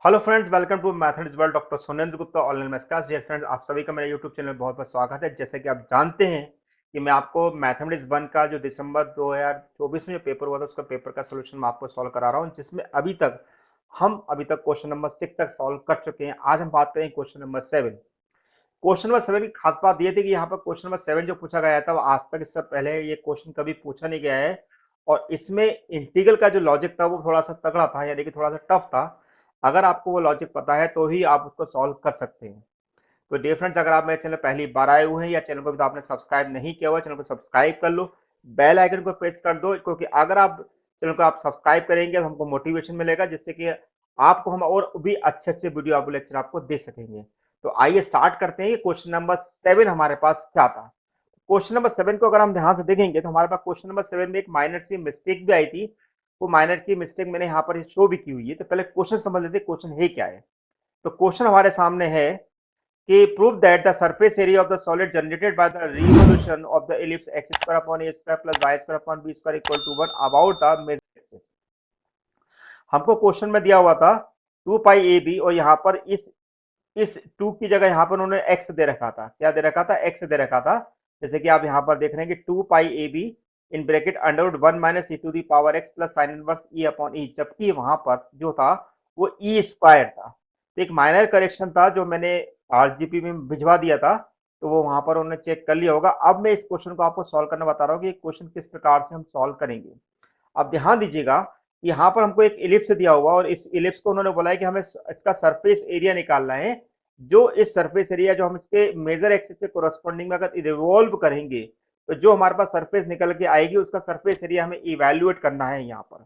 Hello friends, welcome to mathematics world. Doctor Surendra Gupta online maths class. Dear friends, आप सभी का मेरे यूट्यूब चैनल में बहुत बहुत स्वागत है। जैसे कि आप जानते हैं कि मैं आपको मैथमेटिक्स 1 का जो दिसंबर 2024 में जो पेपर हुआ था उसका पेपर का सोल्यूशन मैं आपको सॉल्व करा रहा हूं, जिसमें अभी तक क्वेश्चन नंबर 6 तक सॉल्व कर चुके हैं। आज हम बात करेंगे क्वेश्चन नंबर 7। क्वेश्चन नंबर 7 की खास बात यह थी कि यहाँ पर क्वेश्चन नंबर 7 जो पूछा गया था वो आज तक इससे पहले ये क्वेश्चन कभी पूछा नहीं गया है। और इसमें इंटीग्रल का जो लॉजिक था वो थोड़ा सा तगड़ा था, यानी कि थोड़ा सा टफ था। अगर आपको वो लॉजिक पता है तो ही आप उसको सॉल्व कर सकते हैं। तो डियर फ्रेंड्स, अगर आप मेरे चैनल पहली बार आए हुए हैं या चैनल को अभी तो आपने सब्सक्राइब नहीं किया हुआ, चैनल को सब्सक्राइब कर लो, बेल आइकन को प्रेस कर दो, क्योंकि अगर आप चैनल को आप सब्सक्राइब करेंगे तो हमको मोटिवेशन मिलेगा, जिससे कि आपको हम और भी अच्छे अच्छे वीडियो आपको लेक्चर आपको दे सकेंगे। तो आइए स्टार्ट करते हैं। क्वेश्चन नंबर 7 हमारे पास क्या था। क्वेश्चन नंबर 7 को अगर हम ध्यान से देखेंगे तो हमारे पास क्वेश्चन नंबर 7 में एक माइनर सी मिस्टेक भी आई थी। वो माइनर की मिस्टेक मैंने यहाँ पर शो भी की हुई है। तो पहले क्वेश्चन समझ लेते हैं, क्वेश्चन है क्या है। तो क्वेश्चन हमारे सामने है कि prove that the surface area of the solid generated by the revolution of the ellipse x square upon a square plus y square upon b square equal to 1 about the major axis. हमको question में दिया हुआ था 2 pi a B, और यहाँ पर इस 2 की जगह यहाँ पर उन्होंने x दे रखा था। क्या दे रखा था? x दे रखा था। जैसे कि आप यहाँ पर देख रहे हैं कि 2 pi a b in bracket under 1 minus e to the power x plus sine inverse e upon e, जबकि वहां पर जो था वो ई स्क्वायर था। तो एक माइनर करेक्शन था जो मैंने आरजीपी में भिजवा दिया था, तो वो वहां पर उन्होंने चेक कर लिया होगा। अब मैं इस क्वेश्चन को आपको सॉल्व करना बता रहा हूँ कि क्वेश्चन किस प्रकार से हम सॉल्व करेंगे। अब ध्यान दीजिएगा, यहाँ पर हमको एक इलिप्स दिया हुआ और इस इलिप्स को उन्होंने बोला है कि हमें इसका सरफेस एरिया निकालना है। जो इस सरफेस एरिया जो हम इसके मेजर एक्सिस से कोरस्पॉन्डिंग में अगर रिवॉल्व करेंगे तो जो हमारे पास सरफेस निकल के आएगी उसका सरफेस एरिया हमें इवेल्युएट करना है यहाँ पर।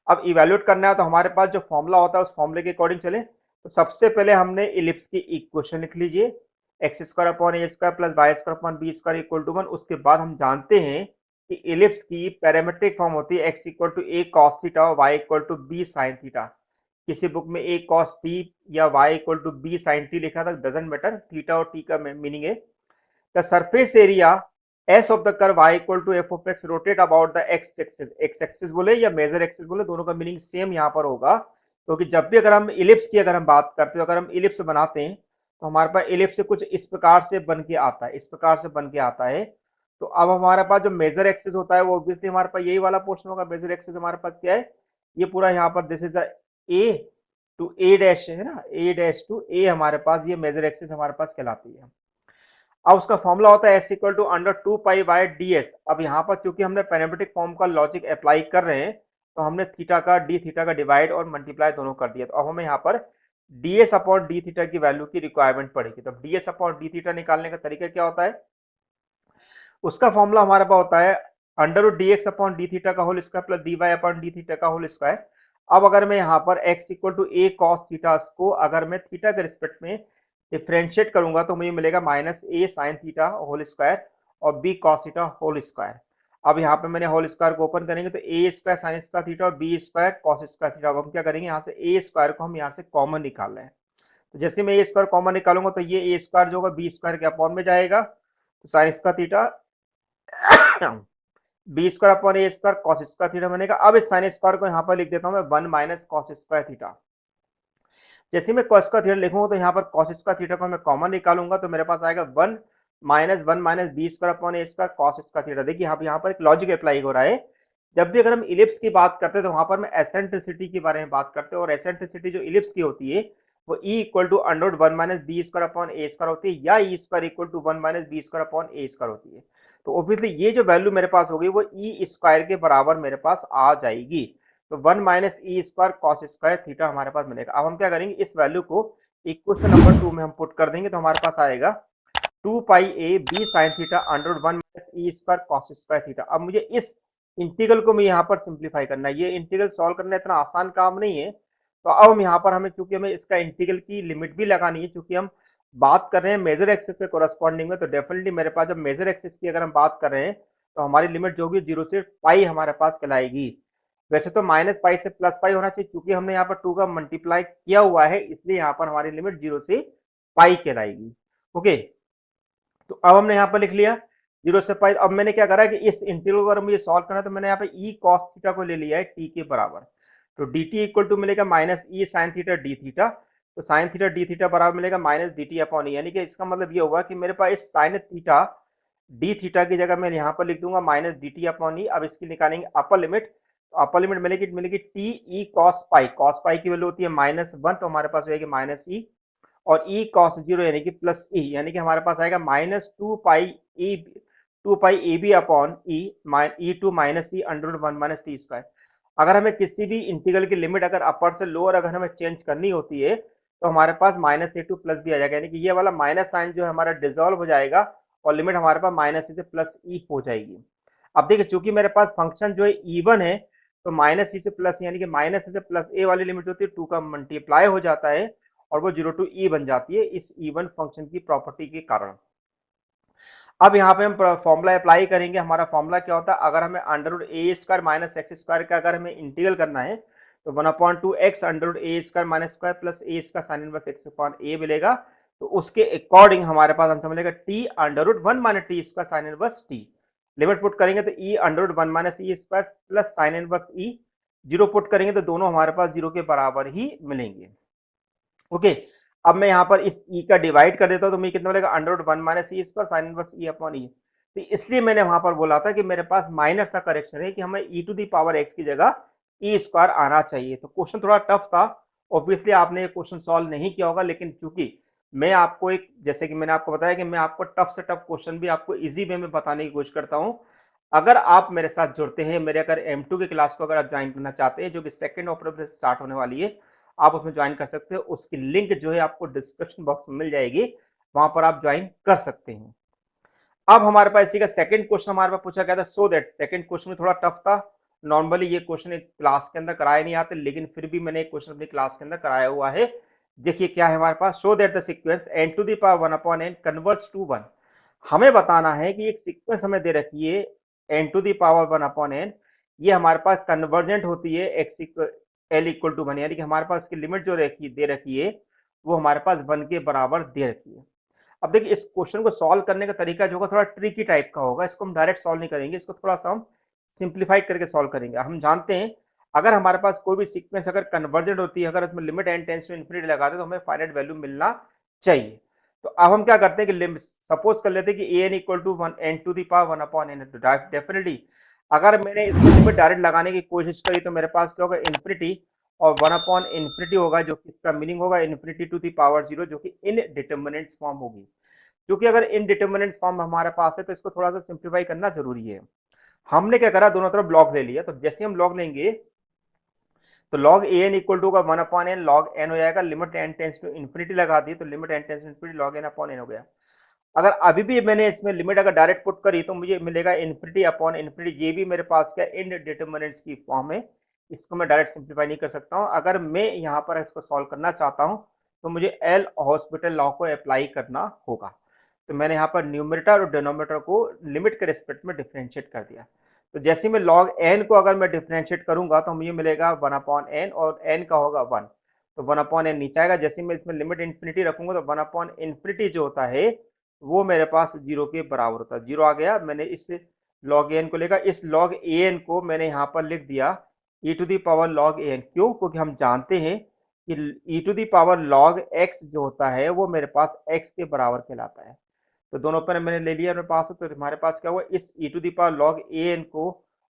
अब इवेल्युएट करना है तो हमारे पास जो फॉर्मूला होता है उस फॉर्मूले के अकॉर्डिंग चले। तो सबसे पहले हमने इलिप्स की इक्वेशन लिख लीजिए, x square upon a square plus y square upon b square equal to 1। उसके बाद हम जानते हैं कि इलिप्स की पैरामीट्रिक फॉर्म होती है x equal to a cos theta और y equal to b sine theta. किसी बुक में ए कॉस टी या y equal to b sine t लिखा था, डजेंट मैटर, थीटा और टी का मीनिंग है the surface area s of the curve y equal to f of x rotate about the x axis. X axis बोले या major axis बोले, दोनों का मीनिंग सेम यहाँ पर होगा। क्योंकि जब भी अगर हम इलिप्स की अगर हम बात करते हैं, अगर हम इलिप्स बनाते हैं तो हमारे पास इलिप्स कुछ इस प्रकार से बन के आता है, इस प्रकार से बन के आता है। तो अब हमारे पास जो मेजर एक्सिस होता है वो ऑब्वियसली हमारे पास यही वाला पोर्शन होगा। मेजर एक्सिस हमारे पास क्या है? ये पूरा यहाँ पर this is a two a dash है ना, ए डैश टू ए हमारे पास ये मेजर एक्सिस हमारे पास कहलाती है। अब उसका फॉर्मूला होता है s equal to under 2 pi by d s. अब यहाँ पर चूंकि हमने पैरामीट्रिक फॉर्म का लॉजिक अप्लाई कर रहे हैं तो हमने थीटा का डी थीटा का डिवाइड और मल्टीप्लाई दोनों कर दिया। तो अब हमें यहाँ पर d s upon d theta की वैल्यू की रिक्वायरमेंट पड़ेगी। तो d s upon d theta निकालने का तरीका क्या होता है? उसका फॉर्मूला हमारे पास होता है under root d x upon d theta का whole square plus d y upon d theta का होल स्क्वायर। अब अगर मैं यहाँ पर x equal to a cos theta को अगर मैं थीटा के रिस्पेक्ट में डिफ्रेंशिएट करूंगा तो मुझे मिलेगा minus a sine theta whole square और b cos theta whole square. अब यहाँ पे मैंने होल स्क्वायर को ओपन करेंगे तो a square sine square theta और b square cos square theta. अब हम क्या करेंगे, यहाँ से ए स्क्वायर को हम यहाँ से कॉमन निकाल रहे हैं। तो जैसे मैं ए स्क्वायर कॉमन निकालूंगा तो ये ए स्क्वायर जो होगा बी स्क्वायर के अपॉन में जाएगा, तो sine square theta b square upon a square cos square theta बनेगा। अब इस साइन स्क्वायर को यहाँ पर लिख देता हूँ मैं 1 माइनस कॉस स्क्वायर थीटा। जैसे मैं कॉस स्क्वायर थीटा लिखूंगा तो यहाँ पर कॉस स्क्वायर थीटा को मैं कॉमन निकालूंगा तो मेरे पास आएगा 1 minus b square upon a square cos square theta. देखिए यहाँ पर एक लॉजिक अप्लाई हो रहा है। जब भी अगर हम इलिप्स की बात करते हैं तो वहां पर मैं एसेंट्रिसिटी के बारे में बात करते हैं, और एसेंट्रिसिटी जो इलिप्स की होती है वो e equal to under 1 minus b square upon a square होती है, या e square equal to 1 minus b square upon a square होती है। तो ऑब्वियसली ये जो वैल्यू मेरे पास होगी वो ई स्क्वायर के बराबर मेरे पास आ जाएगी। तो 1 minus e square cos square theta हमारे पास मिलेगा। अब हम क्या करेंगे, इस वैल्यू को इक्वेशन नंबर 2 में हम पुट कर देंगे तो हमारे पास आएगा 2 pi a b sine theta under 1 minus e square cos square theta. अब मुझे इस इंटीग्रल को मैं यहाँ पर सिंप्लीफाई करना है। ये इंटीग्रल सॉल्व करना इतना आसान काम नहीं है। तो अब हम यहाँ पर हमें चूंकि हमें इसका इंटीग्रल की लिमिट भी लगानी है, क्योंकि हम बात कर रहे हैं मेजर एक्सिस से कोरस्पॉन्डिंग में, तो डेफिनेटली मेरे पास जब मेजर एक्सिस की अगर हम बात कर रहे हैं तो हमारी लिमिट जो होगी 0 से पाई हमारे पास कहलाएगी। वैसे तो माइनस पाई से प्लस पाई होना चाहिए, क्योंकि हमने यहाँ पर 2 का मल्टीप्लाई किया हुआ है, इसलिए यहाँ पर हमारी लिमिट 0 से पाई कहलाएगी। ओके, तो अब हमने यहाँ पर लिख लिया 0 से पाई। अब मैंने क्या करा कि इस इंटीग्रल को अगर मुझे सॉल्व करना है तो मैंने यहाँ पे ई कॉस थीटा को ले लिया है टी के बराबर। तो डी टी इक्वल टू मिलेगा माइनस ई साइन थीटा डी थीटा, तो साइन थीटा डी थीटा बराबर मिलेगा माइनस डी टी अपॉन ई, यानी कि इसका मतलब ये होगा कि मेरे पास इस साइन थीटा डी थीटा की जगह मैं यहाँ पर लिख दूंगा माइनस डी टी अपॉन ई। अब इसकी निकालेंगे अपर लिमिट, तो अपर लिमिट मिलेगी टी ई कॉस पाई की वैल्यू होती है -1, तो हमारे पास रहेगी माइनस ई, और ई कॉस जीरो यानी कि प्लस ई, यानी कि हमारे पास आएगा two pi a b upon e, e two minus e under root one minus t square. अगर हमें किसी भी इंटीग्रल की लिमिट अगर अपर से लोअर अगर हमें चेंज करनी होती है तो हमारे पास माइनस ए टू प्लस बी आ जाएगा, यानी कि ये वाला माइनस साइन जो है हमारा डिजोल्व हो जाएगा और लिमिट हमारे पास माइनस ए से प्लस ई हो जाएगी। अब देखिए चूंकि मेरे पास फंक्शन जो है इवन है, तो माइनस ई से प्लस यानी कि माइनस ए से प्लस ए वाली लिमिट होती है 2 का मल्टीप्लाई हो जाता है और वो 0 टू ई बन जाती है इस इवन फंक्शन की प्रॉपर्टी के कारण। अब यहाँ पे हम फॉर्मूला अप्लाई करेंगे। हमारा फॉर्मूला क्या होता है, अगर हमें under root a square minus x square का अगर हमें इंटीग्रल करना है तो 1/2 x under root a square minus square plus a square sine inverse x upon a मिलेगा। तो उसके अकॉर्डिंग हमारे पास आंसर मिलेगा t under root 1 minus t square sine inverse t. Limit put करेंगे तो e under root 1 minus e square plus sine inverse e, zero put करेंगे तो दोनों हमारे पास जीरो के बराबर ही मिलेंगे। ओके, अब मैं यहाँ पर इस ई का डिवाइड कर देता हूँ तो मुझे कितना मिलेगा under root 1 minus e square sine inverse e upon e. तो इसलिए मैंने वहां पर बोला था कि मेरे पास माइनर सा करेक्शन है कि हमें ई टू दी पावर एक्स की जगह ई स्क्वायर आना चाहिए। तो क्वेश्चन थोड़ा टफ था, ऑब्वियसली आपने ये क्वेश्चन सॉल्व नहीं किया होगा, लेकिन चूंकि मैं आपको एक जैसे कि मैंने आपको बताया कि मैं आपको टफ से टफ क्वेश्चन भी आपको इजी वे में बताने की कोशिश करता हूँ। अगर आप मेरे साथ जुड़ते हैं, मेरे अगर M2 की क्लास को अगर आप ज्वाइन करना चाहते हैं जो कि सेकंड ऑक्टोबर से स्टार्ट होने वाली है, आप उसमें ज्वाइन कर सकते हो। उसकी लिंक जो है आपको डिस्क्रिप्शन बॉक्स में मिल जाएगी, वहां पर आप ज्वाइन कर सकते हैं। अब हमारे पास इसी का सेकंड क्वेश्चन हमारे पास पूछा गया था, सो दैट सेकंड क्वेश्चन में थोड़ा टफ था। नॉर्मली ये क्वेश्चन एक क्लास के अंदर कराए नहीं आते, लेकिन फिर भी मैंने एक क्वेश्चन अपनी क्लास के अंदर कराया हुआ है। देखिए क्या है हमारे पास, so that the sequence n to the power 1 upon n converts to 1। हमें बताना है कि एक सीक्वेंस हमें दे रखी है n to the power 1 upon n, ये हमारे पास कन्वर्जेंट होती है x l इक्वल टू 1, यानी कि हमारे पास इसकी लिमिट जो दे रखी है वो हमारे पास 1 के बराबर दे रखी है। अब देखिए इस क्वेश्चन को सॉल्व करने का तरीका जो होगा थोड़ा ट्रिकी टाइप का होगा, इसको हम डायरेक्ट सॉल्व नहीं करेंगे, इसको थोड़ा सा हम सिंप्लीफाइड करके सॉल्व करेंगे। हम जानते हैं अगर हमारे पास कोई भी सीक्वेंस अगर कन्वर्जेंट होती है, अगर उसमें limit n tends to infinity लगाते हैं तो हमें फाइनाइट वैल्यू मिलना चाहिए। तो अब हम क्या करते हैं कि सपोज कर लेते हैं कि an equal to n to the power 1 upon n, तो डेफिनेटली अगर मैंने इसमें लिमिट डायरेक्ट लगाने की कोशिश करी तो मेरे पास क्या होगा इन्फिनिटी और 1 अपॉन इन्फिनिटी होगा, जो कि इसका मीनिंग होगा इन्फिनिटी टू दी पावर 0, जो कि इनडिटरमिनेट फॉर्म होगी। क्योंकि अगर इनडिटरमिनेट फॉर्म हमारे पास है तो इसको थोड़ा सा सिंप्लीफाई करना जरूरी है। हमने क्या करा, दोनों तरफ लॉग ले लिया, तो जैसे हम लॉग लेंगे तो log a n equal to का 1 अपॉन एन लॉग एन हो जाएगा, limit n tends to infinity लगा दी तो limit n tends to infinity log n upon n हो गया। अगर अभी भी मैंने इसमें लिमिट अगर डायरेक्ट पुट करी तो मुझे मिलेगा इन्फिनिटी अपॉन इन्फिनिटी, ये भी मेरे पास क्या इनडिटरमिनेट्स की फॉर्म है, इसको मैं डायरेक्ट सिंप्लीफाई नहीं कर सकता हूँ। अगर मैं यहाँ पर इसको सॉल्व करना चाहता हूँ तो मुझे एल हॉस्पिटल लॉ को अप्लाई करना होगा। तो मैंने यहाँ पर न्यूमरेटर और डिनोमिनेटर को लिमिट के रिस्पेक्ट में डिफ्रेंशिएट कर दिया। तो जैसे मैं लॉग एन को अगर मैं डिफ्रेंशिएट करूंगा तो मुझे मिलेगा 1 अपॉन एन और एन का होगा 1, तो 1 अपॉन एन नीचे आएगा। जैसे मैं इसमें लिमिट इन्फिनिटी रखूंगा तो 1 अपॉन इन्फिनिटी जो होता है वो मेरे पास 0 के बराबर होता है। 0 आ गया, मैंने इस लॉग एन को लेगा, इस लॉग ए एन को मैंने यहाँ पर लिख दिया e to the power log a n. क्यों? क्योंकि हम जानते हैं कि e to the power log x जो होता है वो मेरे पास एक्स के बराबर कहलाता है। तो दोनों पर मैंने ले लिया मेरे पास, तो हमारे पास क्या हुआ, इस e to the power log a n को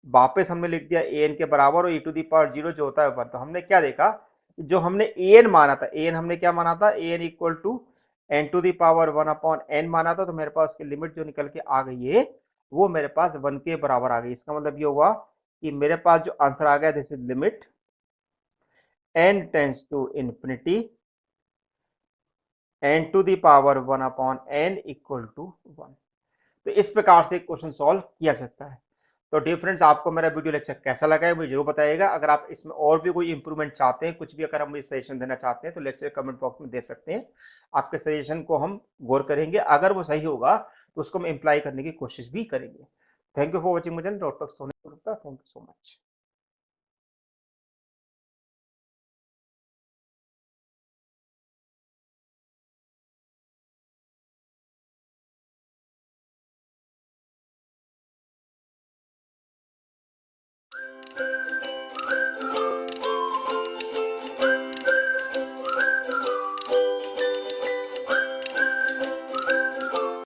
वापस हमने लिख दिया ए एन के बराबर और ई टू दी पावर 0 जो होता है 1। तो हमने क्या देखा, जो हमने ए एन माना था, ए एन हमने क्या माना था, a n equal to n to the power 1 upon n माना था, तो मेरे पास उसकी लिमिट जो निकल के आ गई है वो मेरे पास 1 के बराबर आ गई। इसका मतलब ये हुआ कि मेरे पास जो आंसर आ गया this is limit n tends to infinity n to the power 1 upon n equal to 1। तो इस प्रकार से क्वेश्चन सॉल्व किया सकता है। तो डियर फ्रेंड्स, आपको मेरा वीडियो लेक्चर कैसा लगा है मुझे जरूर बताइएगा। अगर आप इसमें और भी कोई इंप्रूवमेंट चाहते हैं, कुछ भी अगर आप मुझे सजेशन देना चाहते हैं तो लेक्चर कमेंट बॉक्स में दे सकते हैं। आपके सजेशन को हम गौर करेंगे, अगर वो सही होगा तो उसको हम इम्प्लाई करने की कोशिश भी करेंगे। थैंक यू फॉर वॉचिंग मुझे doctor Soni Gupta, thank you so much.